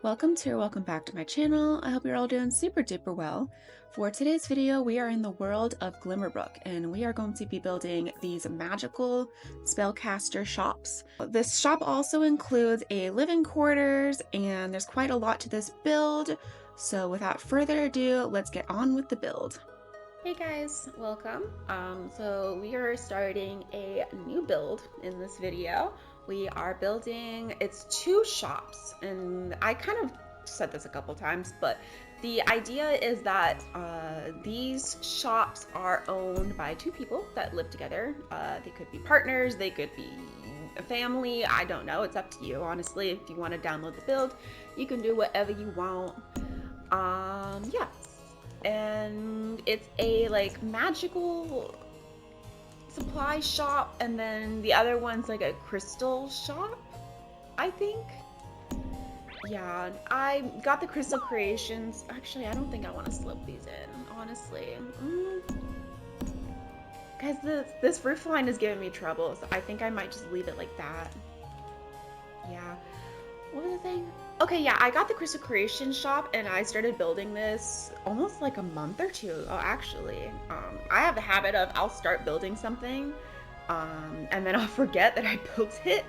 Welcome back to my channel. I hope you're all doing super duper well. For today's video, we are in the world of Glimmerbrook, and we are going to be building these magical spellcaster shops. This shop also includes a living quarters, and there's quite a lot to this build. So without further ado, let's get on with the build. Hey guys, welcome. So we are starting a new build in this video. We are building, it's 2 shops, and I kind of said this a couple times, but the idea is that these shops are owned by 2 people that live together. They could be partners, they could be a family, I don't know, it's up to you, honestly. If you want to download the build, you can do whatever you want. Yeah. And it's a like magical supply shop, and then the other one's like a crystal shop, I think. Yeah, I got the crystal creations. Actually, I don't think I want to slip these in, honestly. Because this roof line is giving me trouble, so I think I might just leave it like that. Yeah. What was the thing? Okay, yeah, I got the crystal creation shop and I started building this almost like a month or 2 ago, actually. I have the habit of I'll start building something and then I'll forget that I built it.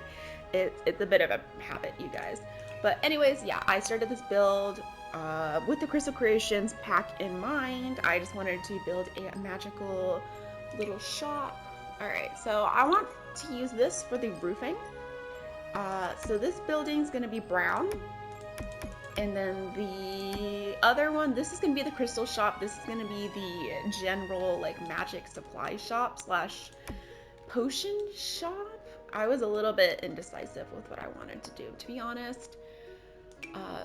It's a bit of a habit, you guys. But anyways, yeah, I started this build with the crystal creations pack in mind. I just wanted to build a magical little shop. All right, so I want to use this for the roofing. So this building's gonna be brown, and then the other one, this is gonna be the crystal shop. This is gonna be the general like magic supply shop slash potion shop. I was a little bit indecisive with what I wanted to do, to be honest.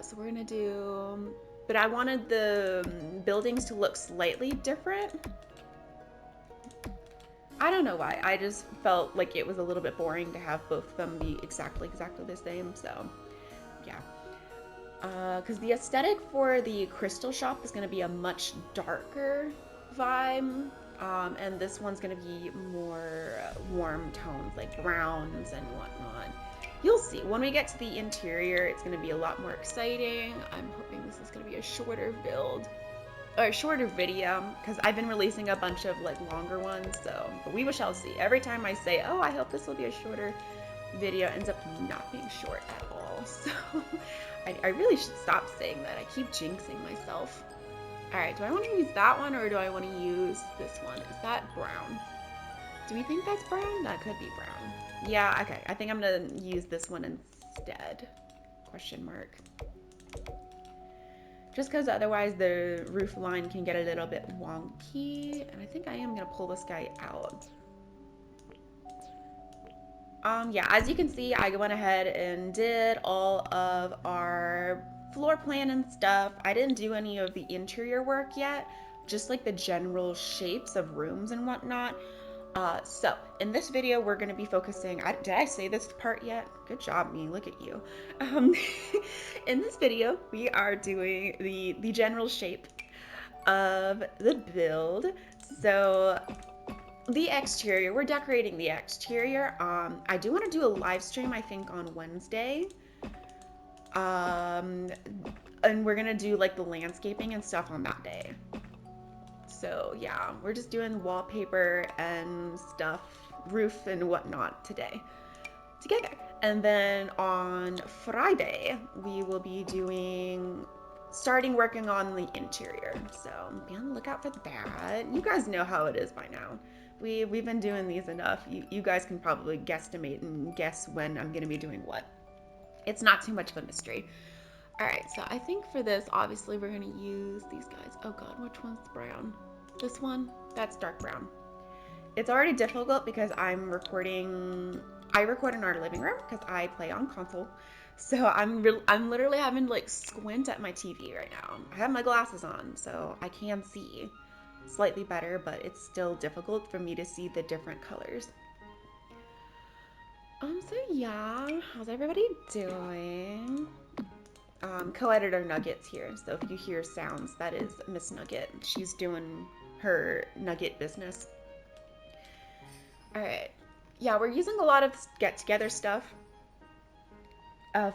So we're gonna do, but I wanted the buildings to look slightly different. I don't know why. I just felt like it was a little bit boring to have both of them be exactly the same. So, yeah. Because the aesthetic for the crystal shop is going to be a much darker vibe. And this one's going to be more warm tones, like browns and whatnot. You'll see. When we get to the interior, it's going to be a lot more exciting. I'm hoping this is going to be a shorter build. Or a shorter video, because I've been releasing a bunch of like longer ones, so but we shall see. Every time I say, oh, I hope this will be a shorter video, it ends up not being short at all. So I really should stop saying that. I keep jinxing myself. Alright, do I want to use that one or do I want to use this one? Is that brown? Do we think that's brown? That could be brown. Yeah, okay. I think I'm gonna use this one instead. Question mark. Just because otherwise the roof line can get a little bit wonky. And I think I am going to pull this guy out. Yeah, as you can see, I went ahead and did all of our floor plan and stuff. I didn't do any of the interior work yet, just like the general shapes of rooms and whatnot. So in this video, we're going to be focusing, did I say this part yet? Good job, me, look at you. In this video, we are doing the general shape of the build. So the exterior, we're decorating the exterior. I do want to do a live stream, I think on Wednesday. And we're going to do like the landscaping and stuff on that day. So yeah, we're just doing wallpaper and stuff, roof and whatnot today together. And then on Friday, we will be starting working on the interior. So be on the lookout for that. You guys know how it is by now. We've been doing these enough. You guys can probably guesstimate and guess when I'm going to be doing what. It's not too much of a mystery. All right, so I think for this, obviously, we're going to use these guys. Oh God, which one's brown? This one? That's dark brown. It's already difficult because I record in our living room because I play on console. So I'm literally having to like squint at my TV right now. I have my glasses on, so I can see slightly better, but it's still difficult for me to see the different colors. So yeah, how's everybody doing? Co-editor Nugget's here, so if you hear sounds, that is Miss Nugget. She's doing her nugget business. All right, yeah, we're using a lot of get together stuff.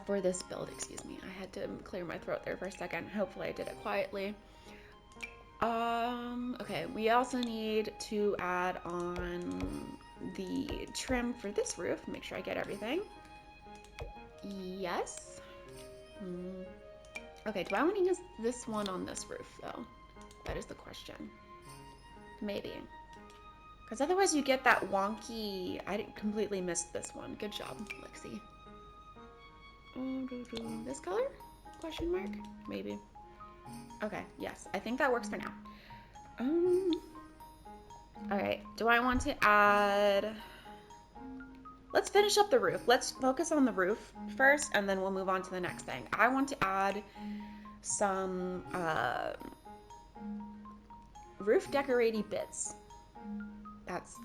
for this build, excuse me. I had to clear my throat there for a second. Hopefully I did it quietly. Okay, we also need to add on the trim for this roof. Make sure I get everything. Yes. Okay, do I want to use this one on this roof, though? That is the question. Maybe. Because otherwise you get that wonky... I completely missed this one. Good job, Lexi. This color? Question mark? Maybe. Okay, yes. I think that works for now. Alright, do I want to add... Let's finish up the roof. Let's focus on the roof first, and then we'll move on to the next thing. I want to add some roof decorating bits. That's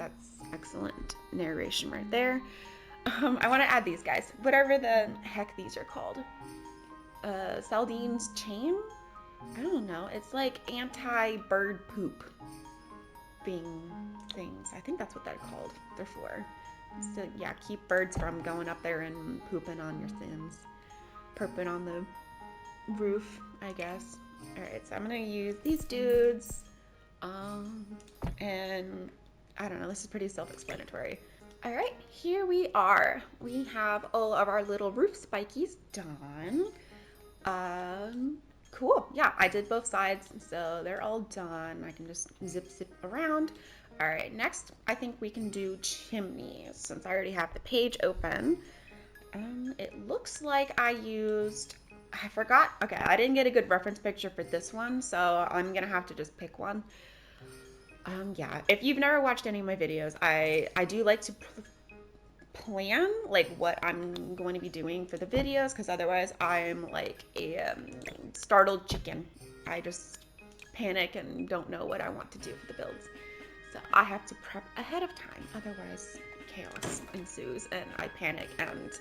excellent narration right there. I want to add these guys, whatever the heck these are called. Saldine's chain? I don't know. It's like anti-bird poop things. I think that's what they're called. They're for. So yeah, keep birds from going up there and pooping on your things. Pooping on the roof, I guess. Alright, so I'm gonna use these dudes. And I don't know, this is pretty self-explanatory. Alright, here we are. We have all of our little roof spikies done. Cool. Yeah, I did both sides, so they're all done. I can just zip around. All right, next, I think we can do chimneys, since I already have the page open. It looks like I forgot. Okay, I didn't get a good reference picture for this one, so I'm gonna have to just pick one. Yeah, if you've never watched any of my videos, I do like to plan like what I'm going to be doing for the videos, because otherwise I'm like a startled chicken. I just panic and don't know what I want to do for the builds, so I have to prep ahead of time, otherwise chaos ensues and I panic and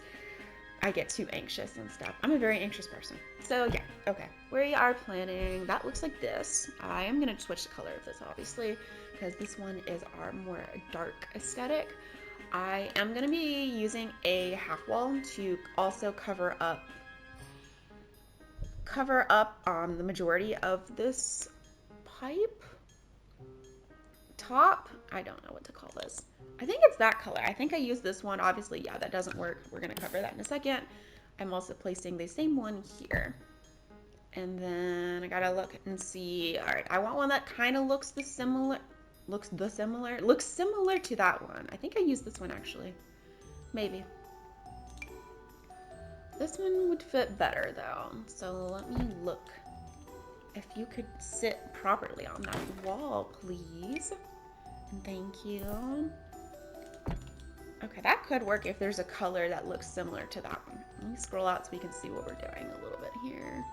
I get too anxious and stuff. I'm a very anxious person. So yeah, okay, we are planning. That looks like this. I am gonna switch the color of this, obviously, because this one is our more dark aesthetic. I am going to be using a half wall to also cover up the majority of this pipe top. I don't know what to call this. I think it's that color. I think I used this one. Obviously, yeah, that doesn't work. We're going to cover that in a second. I'm also placing the same one here. And then I got to look and see. All right, I want one that kind of looks similar to that one. I think I used this one actually. Maybe. This one would fit better though. So let me look. If you could sit properly on that wall, please. And thank you. Okay, that could work if there's a color that looks similar to that one. Let me scroll out so we can see what we're doing a little bit here.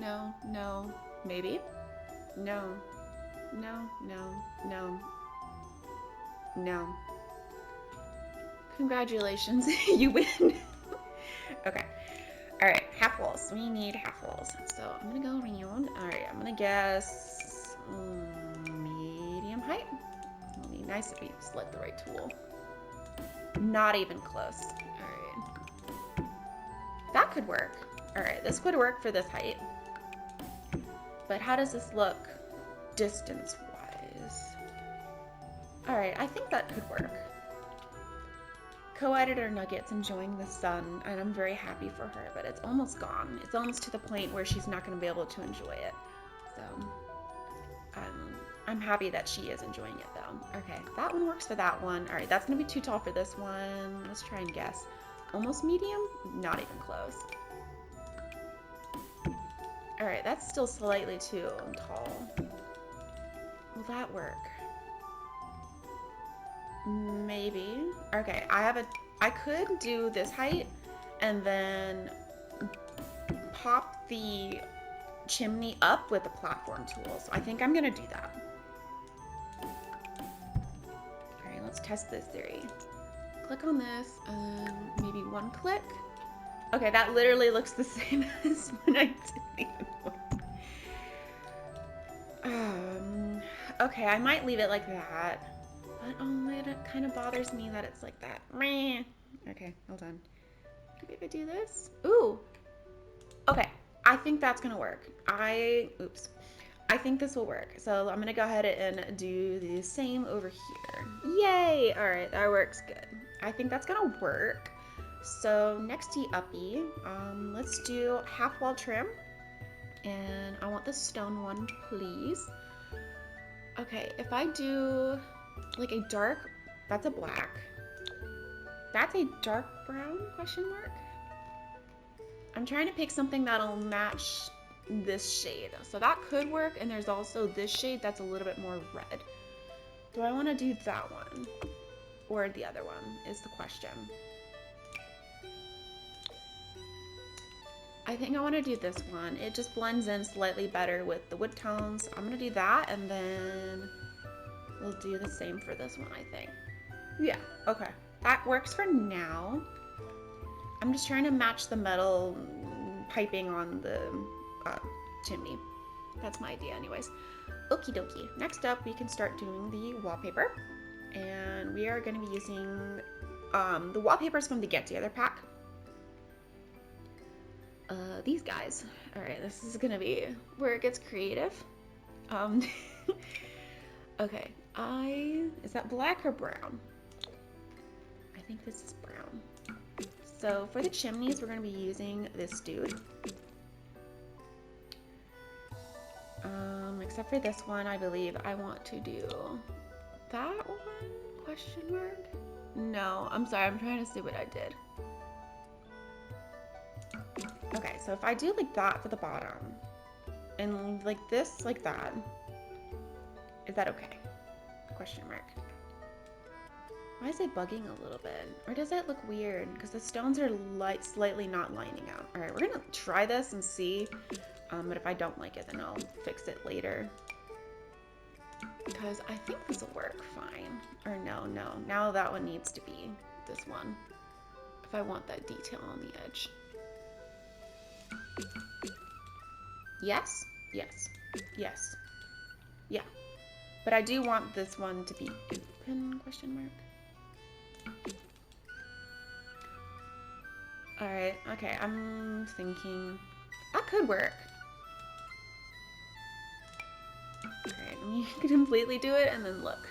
No, no, maybe. No. No, no, no, no. Congratulations, you win. Okay. All right, half walls. We need half walls. So I'm gonna go around. All right, I'm gonna guess medium height. It'll be nice if we select the right tool. Not even close. All right. That could work. All right, this would work for this height. But how does this look distance-wise? All right, I think that could work. Co-editor Nugget's enjoying the sun, and I'm very happy for her, but it's almost gone. It's almost to the point where she's not going to be able to enjoy it. So, I'm happy that she is enjoying it, though. Okay, that one works for that one. All right, that's going to be too tall for this one. Let's try and guess. Almost medium? Not even close. All right, that's still slightly too tall. Will that work? Maybe. Okay, I could do this height and then pop the chimney up with the platform tool. So I think I'm gonna do that. All right, let's test this theory. Click on this, maybe one click. Okay, that literally looks the same as when I did the other one. Okay, I might leave it like that. But it kind of bothers me that it's like that. Meh. Okay, hold on. maybe do this. Ooh. Okay. I think that's gonna work. Oops. I think this will work. So I'm gonna go ahead and do the same over here. Yay! All right, that works good. I think that's gonna work. So next to uppy, let's do half wall trim. And I want the stone one, please. Okay, if I do like a dark, that's a black. That's a dark brown, question mark? I'm trying to pick something that'll match this shade. So that could work, and there's also this shade that's a little bit more red. Do I want to do that one or the other one is the question. I think I want to do this one. It just blends in slightly better with the wood tones. I'm going to do that, and then we'll do the same for this one, I think. Yeah, okay. That works for now. I'm just trying to match the metal piping on the chimney. That's my idea anyways. Okie dokie. Next up, we can start doing the wallpaper. And we are going to be using the wallpapers from the Get Together pack. These guys. Alright, this is going to be where it gets creative. Okay, is that black or brown? I think this is brown. So for the chimneys, we're going to be using this dude. Except for this one, I believe I want to do that one? Question mark? No, I'm sorry. I'm trying to see what I did. Okay, so if I do like that for the bottom, and like this, like that, is that okay? Question mark. Why is it bugging a little bit? Or does it look weird? Because the stones are slightly not lining out. All right, we're gonna try this and see. But if I don't like it, then I'll fix it later. Because I think this will work fine. Or no. Now that one needs to be this one. If I want that detail on the edge. Yes. Yeah. But I do want this one to be open, question mark. Alright, okay, I'm thinking that could work. Alright, let me completely do it and then look.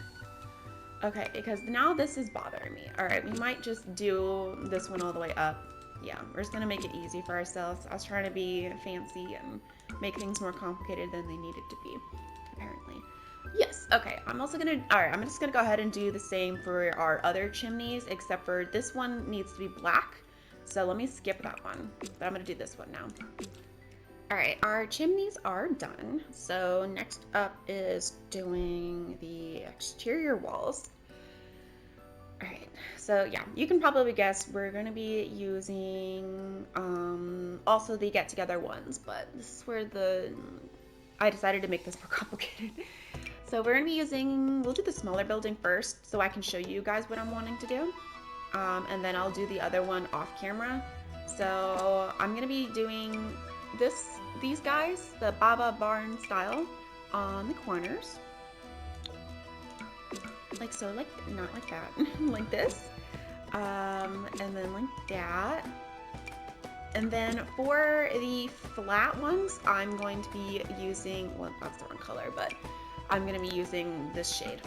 Okay, because now this is bothering me. Alright, we might just do this one all the way up. Yeah, we're just gonna make it easy for ourselves. I was trying to be fancy and make things more complicated than they needed to be, apparently. Yes, okay, I'm just gonna go ahead and do the same for our other chimneys, except for this one needs to be black. So let me skip that one, but I'm gonna do this one now. All right, our chimneys are done. So next up is doing the exterior walls. All right, so yeah, you can probably guess we're gonna be using also the get together ones, but this is where I decided to make this more complicated. So we're gonna be we'll do the smaller building first so I can show you guys what I'm wanting to do. And then I'll do the other one off camera. So I'm gonna be doing these guys, the Baba barn style, on the corners. Like so, like not like that, like this. And then like that. And then for the flat ones, I'm going to be using, well, that's the wrong color, but I'm gonna be using this shade.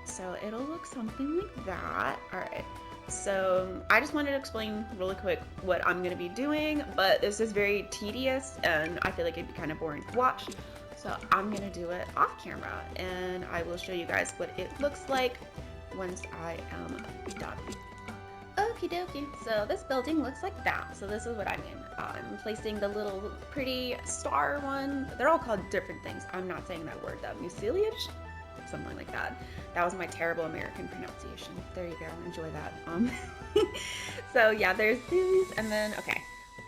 So it'll look something like that. All right. So I just wanted to explain really quick what I'm going to be doing, but this is very tedious and I feel like it'd be kind of boring to watch. So I'm going to do it off camera and I will show you guys what it looks like once I am done. Okie dokie. So this building looks like that. So this is what I mean. I'm placing the little pretty star one. They're all called different things. I'm not saying that word though. Mucilage? Something like that. That was my terrible American pronunciation. There you go. Enjoy that. So yeah, there's these, and then okay.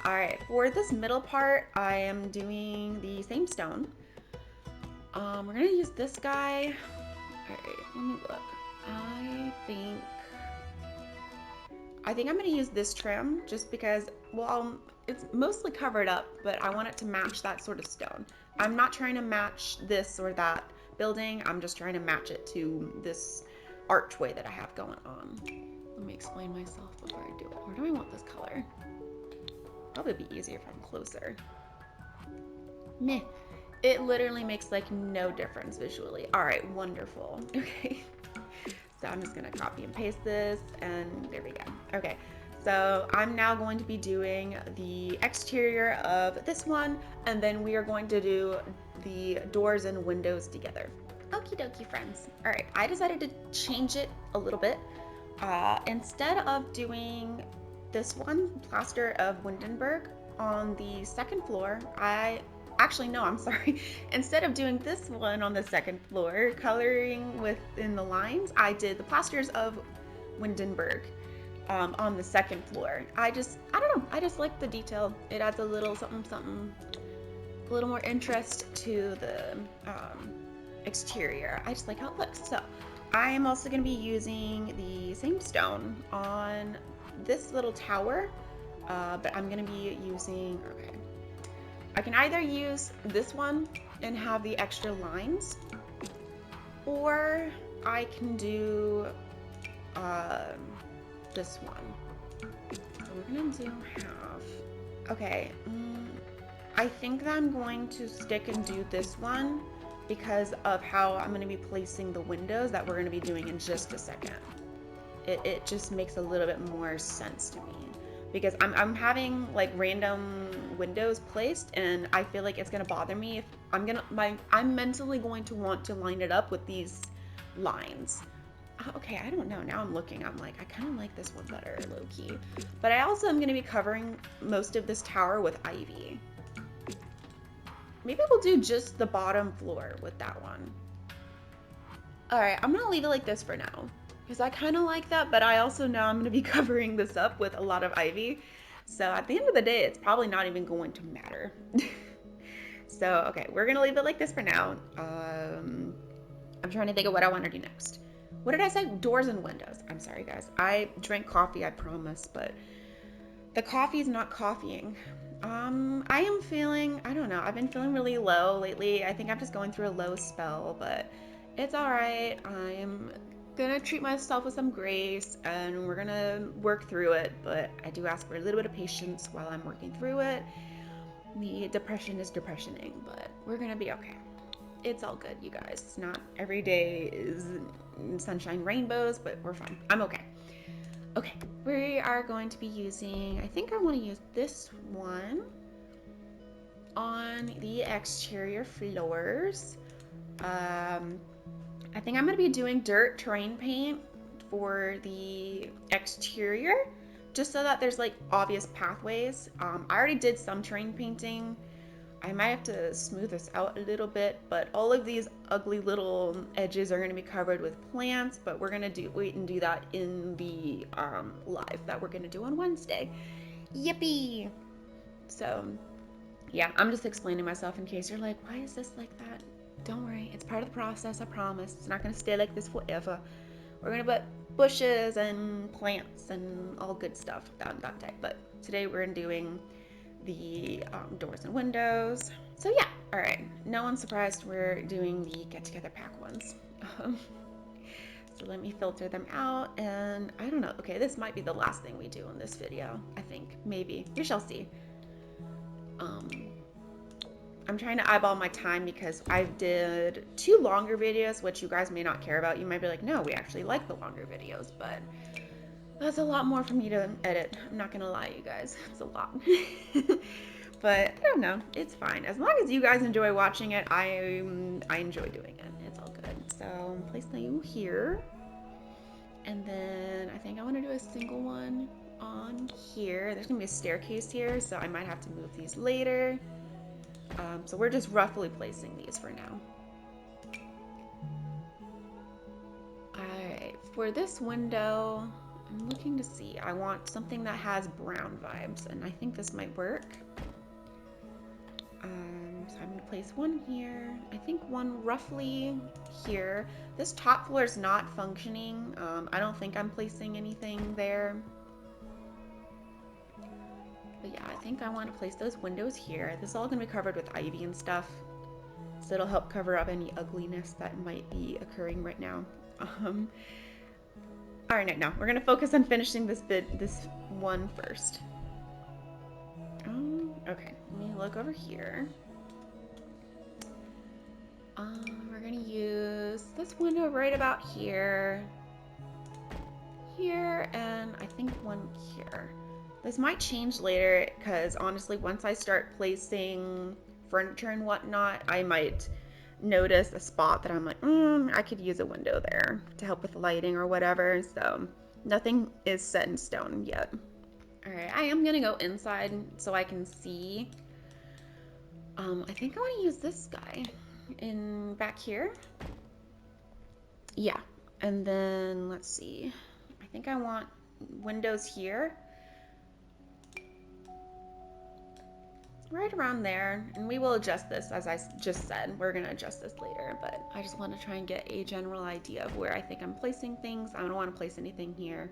All right. For this middle part, I am doing the same stone. We're gonna use this guy. All right. Let me look. I think I'm gonna use this trim just because, well, it's mostly covered up, but I want it to match that sort of stone. I'm not trying to match this or that building. I'm just trying to match it to this archway that I have going on. Let me explain myself before I do it. Where do I want this color? Probably be easier if I'm closer. Meh. It literally makes like no difference visually. All right, wonderful. Okay. So I'm just gonna copy and paste this, and there we go. Okay, so I'm now going to be doing the exterior of this one, and then we are going to do the doors and windows together. Okie dokie, friends. All right, I decided to change it a little bit. Instead of doing this one, plaster of Windenburg, on the second floor, actually, no, I'm sorry. Instead of doing this one on the second floor, coloring within the lines, I did the plasters of Windenburg on the second floor. I don't know, I just like the detail. It adds a little something, something, a little more interest to the exterior. I just like how it looks. So I am also going to be using the same stone on this little tower, but I'm going to be using, okay, I can either use this one and have the extra lines, or I can do this one. So we're gonna do half. Okay, I think that I'm going to stick and do this one because of how I'm gonna be placing the windows that we're gonna be doing in just a second. It just makes a little bit more sense to me. Because I'm having like random windows placed, and I feel like it's gonna bother me if I'm mentally going to want to line it up with these lines. Okay, I don't know. Now I'm looking. I'm like, I kind of like this one better, low key. But I also am gonna be covering most of this tower with ivy. Maybe we'll do just the bottom floor with that one. All right, I'm gonna leave it like this for now, because I kind of like that, but I also know I'm going to be covering this up with a lot of ivy. So at the end of the day, it's probably not even going to matter. So, okay, we're going to leave it like this for now. I'm trying to think of what I want to do next. What did I say? Doors and windows. I'm sorry, guys. I drank coffee, I promise, but the coffee is not coffeeing. I am feeling, I don't know, I've been feeling really low lately. I think I'm just going through a low spell, but it's all right. I'm gonna treat myself with some grace, and we're gonna work through it, but I do ask for a little bit of patience while I'm working through it. The depression is depressioning, but we're gonna be okay. It's all good, you guys. It's not every day is sunshine rainbows, but we're fine. I'm okay. Okay, we are going to be using, I think I want to use this one on the exterior floors. I think I'm going to be doing dirt terrain paint for the exterior, just so that there's like obvious pathways. I already did some terrain painting. I might have to smooth this out a little bit, but all of these ugly little edges are going to be covered with plants, but we're going to wait and do that in the live that we're going to do on Wednesday. Yippee! So yeah, I'm just explaining myself in case you're like, why is this like that? Don't worry, it's part of the process, I promise. It's not going to stay like this forever. We're going to put bushes and plants and all good stuff down that day, but today we're doing the doors and windows. So yeah, all right, no one's surprised we're doing the get together pack ones. So let me filter them out, and I don't know, okay, this might be the last thing we do in this video. I think, maybe, we shall see. I'm trying to eyeball my time because I did 2 longer videos, which you guys may not care about. You might be like, no, we actually like the longer videos, but that's a lot more for me to edit. I'm not gonna lie, you guys. It's a lot. But I don't know. It's fine. As long as you guys enjoy watching it, I enjoy doing it. It's all good. So place you here. And then I think I want to do a single one on here. There's gonna be a staircase here, so I might have to move these later. So we're just roughly placing these for now. Alright, for this window, I'm looking to see. I want something that has brown vibes, and I think this might work. So I'm gonna place one here. I think one roughly here. This top floor is not functioning. I don't think I'm placing anything there. But yeah, I think I want to place those windows here. This is all gonna be covered with ivy and stuff, so it'll help cover up any ugliness that might be occurring right now. All right, no, we're gonna focus on finishing this one first. Okay, let me look over here. We're gonna use this window right about here, and I think one here. This might change later because honestly, once I start placing furniture and whatnot, I might notice a spot that I'm like, I could use a window there to help with lighting or whatever. So nothing is set in stone yet. All right, I am gonna go inside so I can see. I think I want to use this guy in back here. Yeah, and then let's see. I think I want windows here. Right around there, and we will adjust this as I just said. We're gonna adjust this later, but I just want to try and get a general idea of where I think I'm placing things. I don't want to place anything here.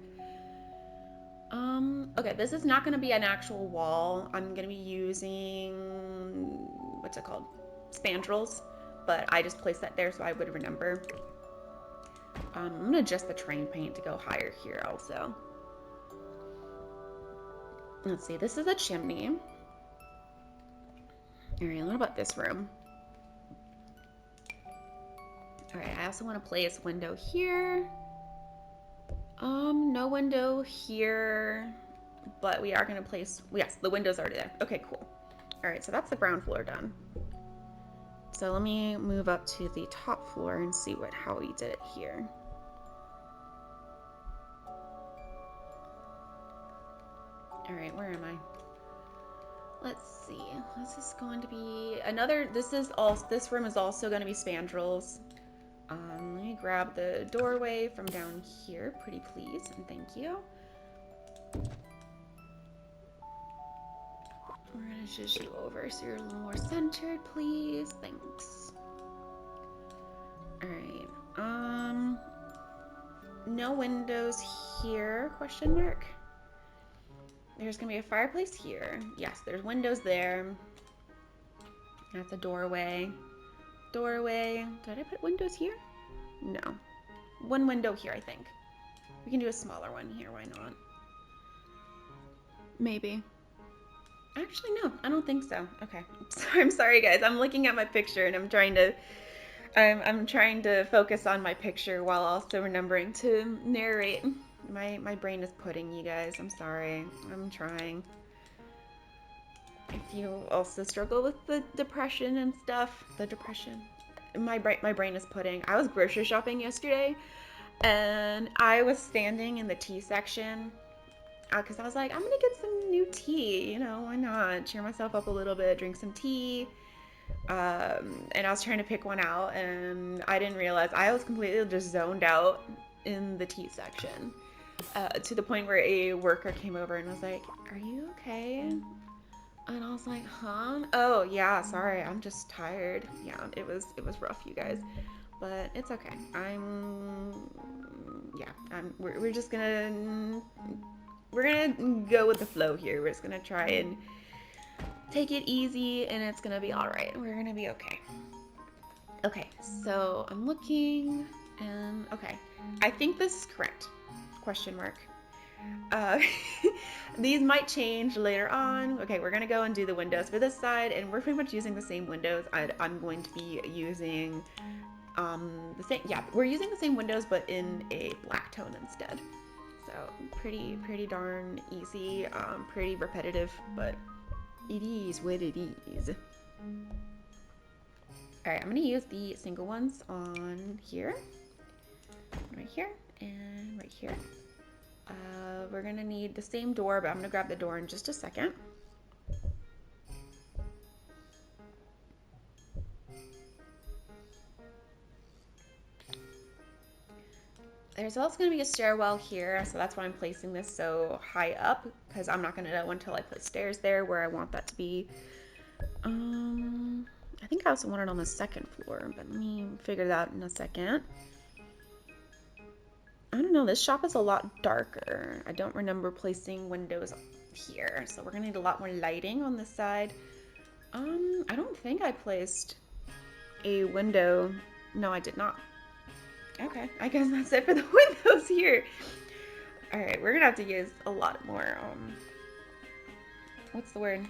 Okay, this is not gonna be an actual wall. I'm gonna be using, what's it called? Spandrels, but I just placed that there so I would remember. I'm gonna adjust the terrain paint to go higher here also. Let's see, this is a chimney. All right, what about this room? All right, I also want to place window here. No window here, but we are going to place, yes, the window's already there. Okay, cool. All right, so that's the ground floor done. So let me move up to the top floor and see how we did it here. All right, where am I? Let's see. This is going to be another. This room is also going to be spandrels. Let me grab the doorway from down here, pretty please, and thank you. We're gonna zhuzh you over so you're a little more centered, please. Thanks. All right. No windows here? Question mark. There's gonna be a fireplace here. Yes, there's windows there. That's a doorway. Doorway. Did I put windows here? No. One window here, I think. We can do a smaller one here. Why not? Maybe. Actually, no. I don't think so. Okay. I'm sorry, guys. I'm looking at my picture and I'm trying to focus on my picture while also remembering to narrate. My brain is pudding, you guys. I'm sorry. I'm trying. If you also struggle with the depression and stuff, my brain is pudding. I was grocery shopping yesterday, and I was standing in the tea section because I was like, I'm gonna get some new tea. You know, why not? Cheer myself up a little bit, drink some tea. And I was trying to pick one out, and I didn't realize I was completely just zoned out in the tea section. To the point where a worker came over and was like, "Are you okay?" And I was like, "Huh? Oh yeah, sorry, I'm just tired." Yeah, it was rough, you guys, but it's okay. We're just gonna go with the flow here. We're just gonna try and take it easy, and it's gonna be all right. We're gonna be okay. Okay, so I'm looking, and okay, I think this is correct. Question mark. These might change later on. Okay, we're gonna go and do the windows for this side, and we're pretty much using the same windows. I'm going to be using the same. Yeah, we're using the same windows, but in a black tone instead. So pretty darn easy. Pretty repetitive, but it is what it is. All right, I'm gonna use the single ones on here, right here, and right here. We're gonna need the same door, but I'm gonna grab the door in just a second. There's also gonna be a stairwell here, so that's why I'm placing this so high up, because I'm not gonna know until I put stairs there where I want that to be. I think I also want it on the second floor, but let me figure that out in a second. I don't know, this shop is a lot darker. I don't remember placing windows here, so we're gonna need a lot more lighting on this side. I don't think I placed a window. No, I did not. Okay, I guess that's it for the windows here. All right, we're gonna have to use a lot more, what's the word?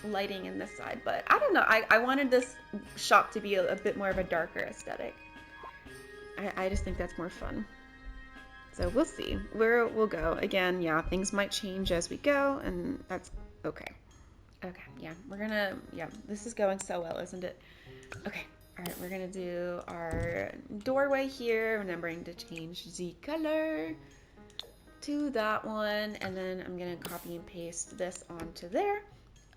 Lighting in this side, but I don't know. I wanted this shop to be a bit more of a darker aesthetic. I just think that's more fun. So we'll see where we'll go. Again, yeah, things might change as we go, and that's okay. Okay, yeah, yeah, this is going so well, isn't it? Okay, all right, we're gonna do our doorway here, remembering to change the color to that one, and then I'm gonna copy and paste this onto there.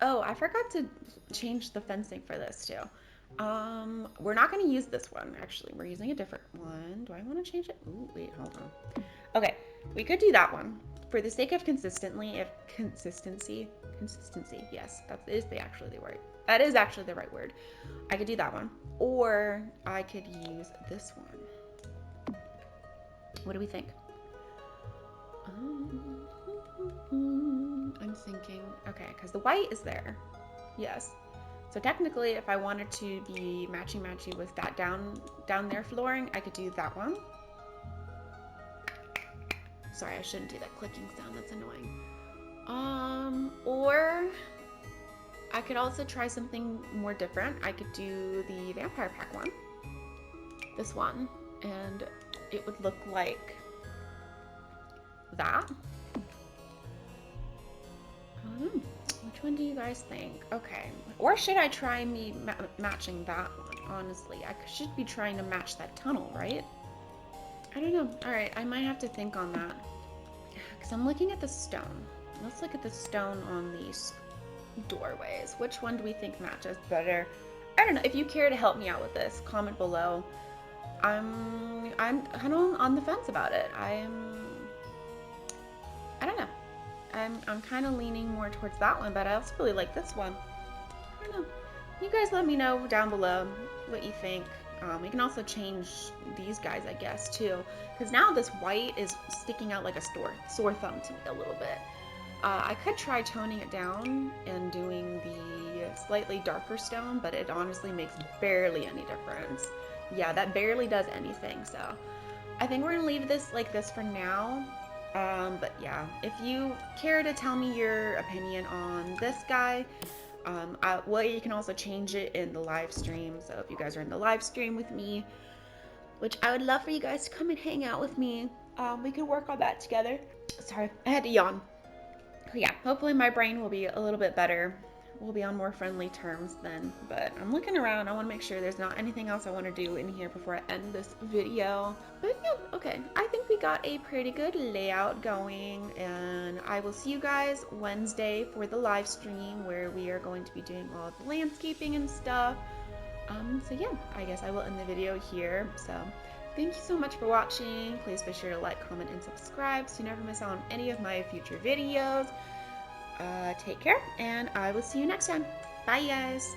Oh, I forgot to change the fencing for this too. We're not gonna use this one, actually. We're using a different one. Do I wanna change it? Ooh, wait, hold on. Okay, we could do that one. For the sake of consistency, yes, that is actually the word. That is actually the right word. I could do that one, or I could use this one. What do we think? I'm thinking, okay, because the white is there. Yes. So technically, if I wanted to be matchy-matchy with that down there flooring, I could do that one. Sorry, I shouldn't do that clicking sound. That's annoying. Or I could also try something more different. I could do the vampire pack one. This one. And it would look like that. Which one do you guys think? Okay. Or should I try me matching that one? Honestly, I should be trying to match that tunnel, right? I don't know. All right, I might have to think on that. Because I'm looking at the stone. Let's look at the stone on these doorways. Which one do we think matches better? I don't know. If you care to help me out with this, comment below. I'm kind of on the fence about it. I don't know. I'm kind of leaning more towards that one, but I also really like this one. I don't know. You guys let me know down below what you think. We can also change these guys, I guess, too. Because now this white is sticking out like a sore thumb to me a little bit. I could try toning it down and doing the slightly darker stone, but it honestly makes barely any difference. Yeah, that barely does anything, so I think we're gonna leave this like this for now. But yeah, if you care to tell me your opinion on this guy, well, you can also change it in the live stream. So if you guys are in the live stream with me, which I would love for you guys to come and hang out with me, we could work on that together. Sorry, I had to yawn. Yeah, hopefully my brain will be a little bit better. We'll be on more friendly terms then. But I'm looking around. I want to make sure there's not anything else I want to do in here before I end this video. But yeah, okay. I think we got a pretty good layout going. And I will see you guys Wednesday for the live stream where we are going to be doing all the landscaping and stuff. So yeah, I guess I will end the video here. So thank you so much for watching. Please be sure to like, comment, and subscribe so you never miss out on any of my future videos. Take care, and I will see you next time. Bye, guys.